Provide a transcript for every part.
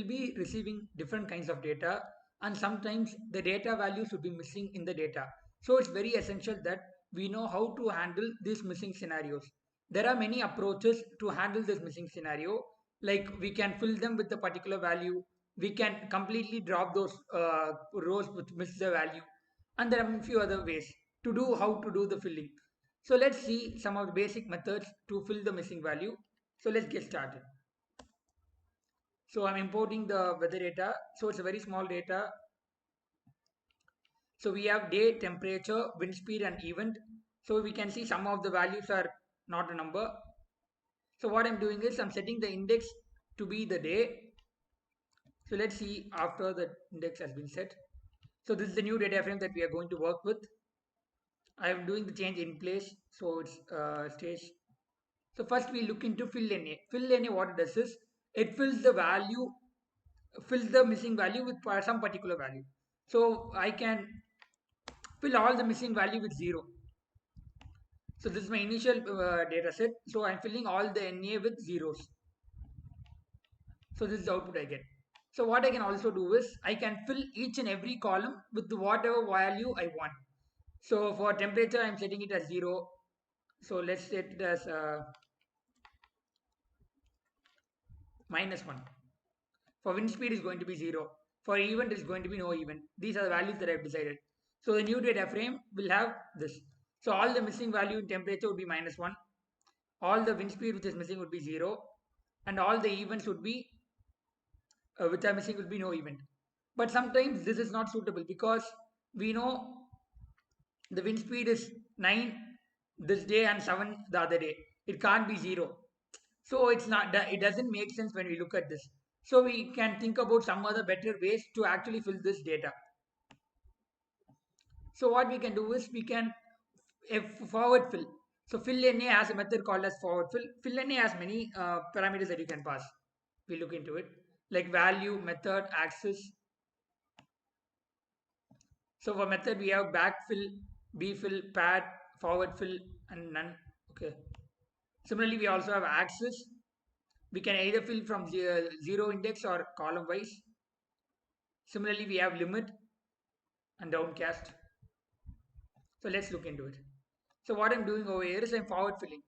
will be receiving different kinds of data, and sometimes the data values would be missing in the data. So it's very essential that we know how to handle these missing scenarios. There are many approaches to handle this missing scenario, like we can fill them with a particular value, we can completely drop those rows which miss the value, and there are a few other ways to do how to do the filling. So let's see some of the basic methods to fill the missing value. So let's get started. So I'm importing the weather data. So it's a very small data. So we have day, temperature, wind speed and event. So we can see some of the values are not a number. So what I'm doing is I'm setting the index to be the day. So let's see after the index has been set. So this is the new data frame that we are going to work with. I am doing the change in place. So it's stage. So first we look into fill NA. Fill NA, what it does is it fills the value, fills the missing value with some particular value. So I can fill all the missing value with 0. So this is my initial data set. So I'm filling all the NA with zeros. So this is the output I get. So what I can also do is I can fill each and every column with whatever value I want. So for temperature, I'm setting it as 0. So let's set it as -1. For wind speed is going to be 0. For event is going to be no event. These are the values that I've decided. So the new data frame will have this. So all the missing value in temperature would be -1. All the wind speed which is missing would be 0. And all the events would be which are missing will be no event. But sometimes this is not suitable because we know the wind speed is 9 this day and 7 the other day. It can't be 0. So it's not, it doesn't make sense when we look at this. So we can think about some other better ways to actually fill this data. So what we can do is we can forward fill. So fill NA has a method called as forward fill. Fill NA has many parameters that you can pass. We look into it like value, method, axis. So for method we have backfill, bfill, pad, forward fill and none. Okay. Similarly we also have axis. We can either fill from zero index or column wise. Similarly we have limit and downcast. So let's look into it. So what I'm doing over here is I'm forward filling.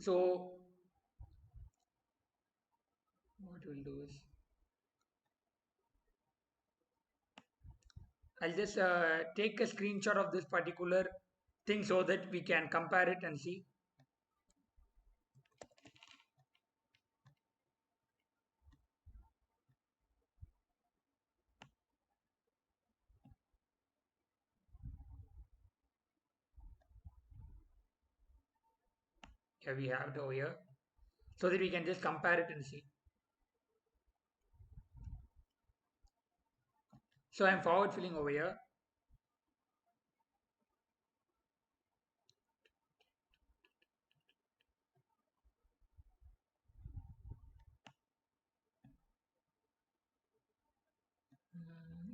So what we'll do is I'll just take a screenshot of this particular thing so that we can compare it and see. Here we have it over here so that we can just compare it and see. So I'm forward filling over here.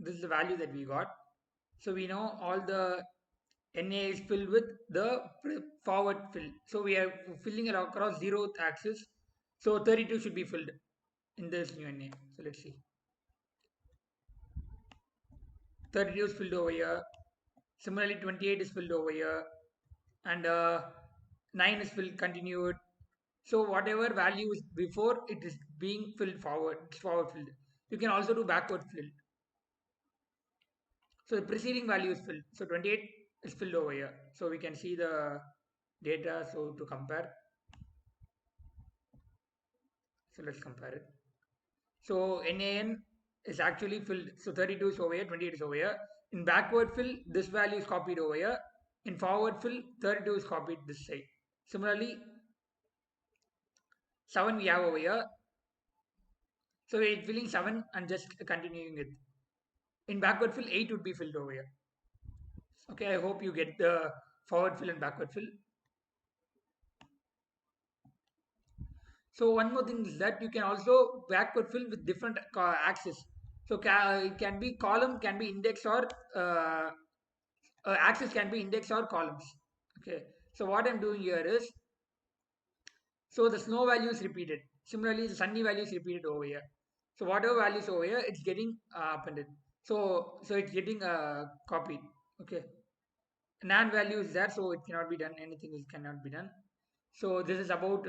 This is the value that we got. So we know all the NA is filled with the forward fill. So we are filling it across 0th axis. So 32 should be filled in this new NA. So let's see. 32 is filled over here. Similarly, 28 is filled over here. And 9 is filled continued. So whatever value is before, it is being filled forward. It's forward filled. You can also do backward fill. So the preceding value is filled. So 28 is filled over here. So we can see the data. So to compare. So let's compare it. So NAN is actually filled. So 32 is over here, 28 is over here. In backward fill, this value is copied over here. In forward fill, 32 is copied this side. Similarly, 7 we have over here. So we're filling 7 and just continuing it. In backward fill, 8 would be filled over here. Okay, I hope you get the forward fill and backward fill. So one more thing is that you can also backward fill with different axes. So it can be column, can be index or axis can be index or columns. Okay. So what I'm doing here is, so the snow value is repeated. Similarly, the Sunny value is repeated over here. So whatever values over here, it's getting appended. So it's getting copied. Okay. NaN value is there, so it cannot be done. Anything is cannot be done. So this is about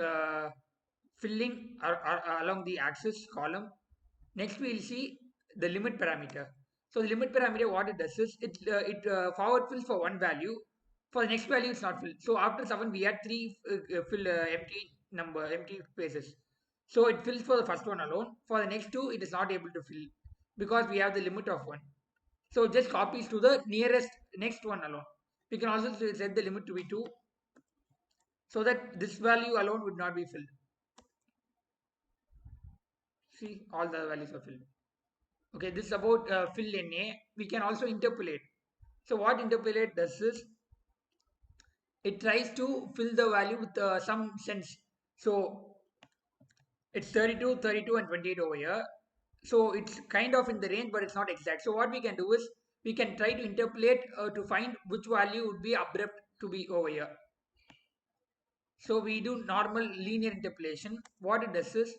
filling along the axis column. Next we will see the limit parameter. So the limit parameter, what it does is it forward fills for one value. For the next value, it's not filled. So after 7, we had three fill empty spaces. So it fills for the first one alone. For the next two, it is not able to fill because we have the limit of one. So just copies to the nearest next one alone. We can also set the limit to be 2 so that this value alone would not be filled. See, all the values are filled. Okay, this is about fill in A. We can also interpolate. So what interpolate does is, it tries to fill the value with some sense. So it's 32, 32 and 28 over here. So it's kind of in the range, but it's not exact. So what we can do is, we can try to interpolate to find which value would be abrupt to be over here. So we do normal linear interpolation. What it does is,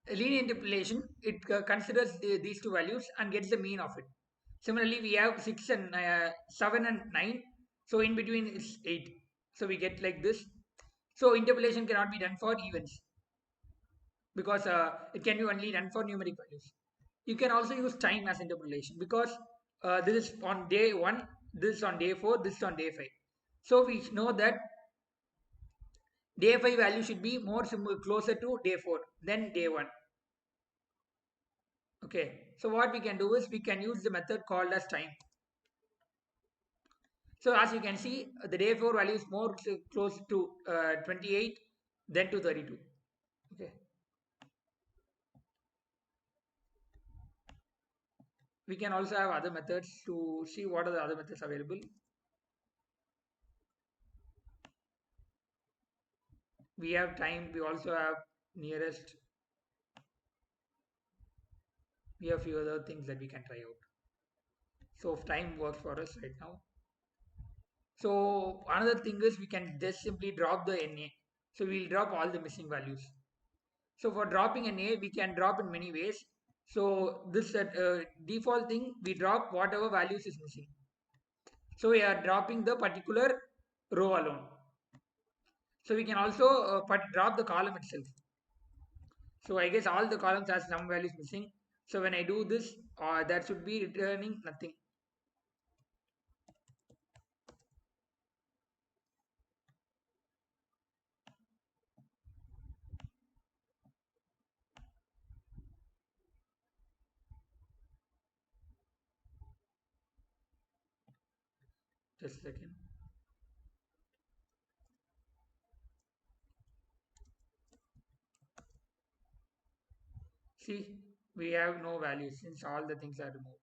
linear interpolation, it considers these two values and gets the mean of it. Similarly, we have 6 and 7 and 9. So in between is 8. So we get like this. So interpolation cannot be done for events because it can be only done for numeric values. You can also use time as interpolation because this is on day 1, this is on day 4, this is on day 5. So we know that day 5 value should be more similar, closer to day 4 than day 1. Okay, so what we can do is, we can use the method called as time. So as you can see, the day 4 value is more close to 28 than to 32. Okay. We can also have other methods to see what are the other methods available. We have time, we also have nearest. We have few other things that we can try out. So time works for us right now. So another thing is, we can just simply drop the NA. So we'll drop all the missing values. So for dropping an A, we can drop in many ways. So this default thing, we drop whatever values is missing. So we are dropping the particular row alone. So we can also drop the column itself. So I guess all the columns has some values missing. So when I do this, that should be returning nothing. Just a second. See, we have no values since all the things are removed.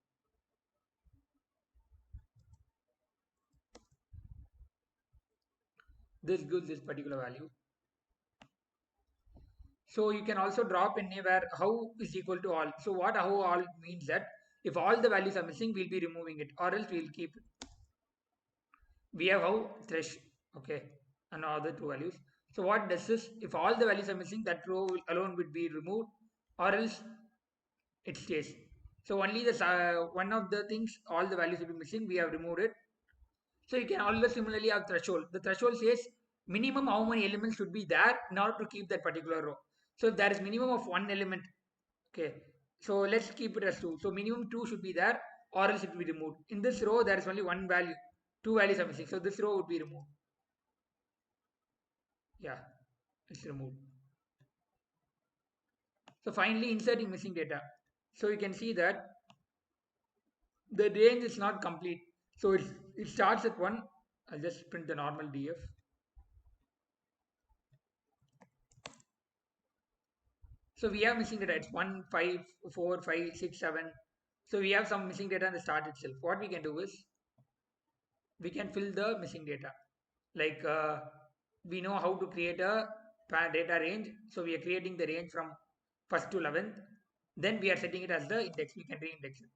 This gives this particular value. So you can also drop anywhere how is equal to all. So what how all means that if all the values are missing, we'll be removing it, or else we'll keep it. We have how thresh, okay, and other two values. So what does this? If all the values are missing, that row alone would be removed, or else it stays. So only the one of the things, all the values will be missing. We have removed it. So you can always similarly have threshold. The threshold says minimum how many elements should be there in order to keep that particular row. So if there is minimum of one element, okay, so let's keep it as 2. So minimum 2 should be there, or else it will be removed. In this row, there is only one value. 2 values are missing. So this row would be removed. Yeah, it's removed. So finally, inserting missing data. So you can see that the range is not complete. So it starts at 1. I'll just print the normal DF. So we have missing data. It's 1, 5, 4, 5, 6, 7. So we have some missing data in the start itself. What we can do is, we can fill the missing data. Like we know how to create a data range. So we are creating the range from 1st to 11th. Then we are setting it as the index. We can re-index it.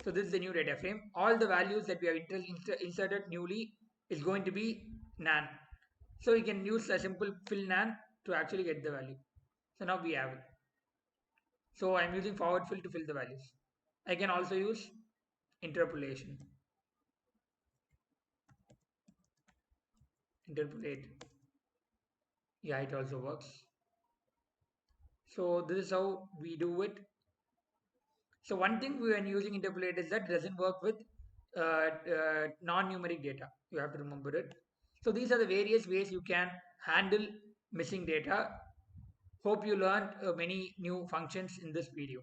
So this is the new data frame. All the values that we have inserted newly is going to be NaN. So we can use a simple fill NaN to actually get the value. So now we have it. So I'm using forward fill to fill the values. I can also use interpolation. Interpolate. Yeah, it also works. So this is how we do it. So one thing when using interpolate is that it doesn't work with non-numeric data. You have to remember it. So these are the various ways you can handle missing data. Hope you learned many new functions in this video.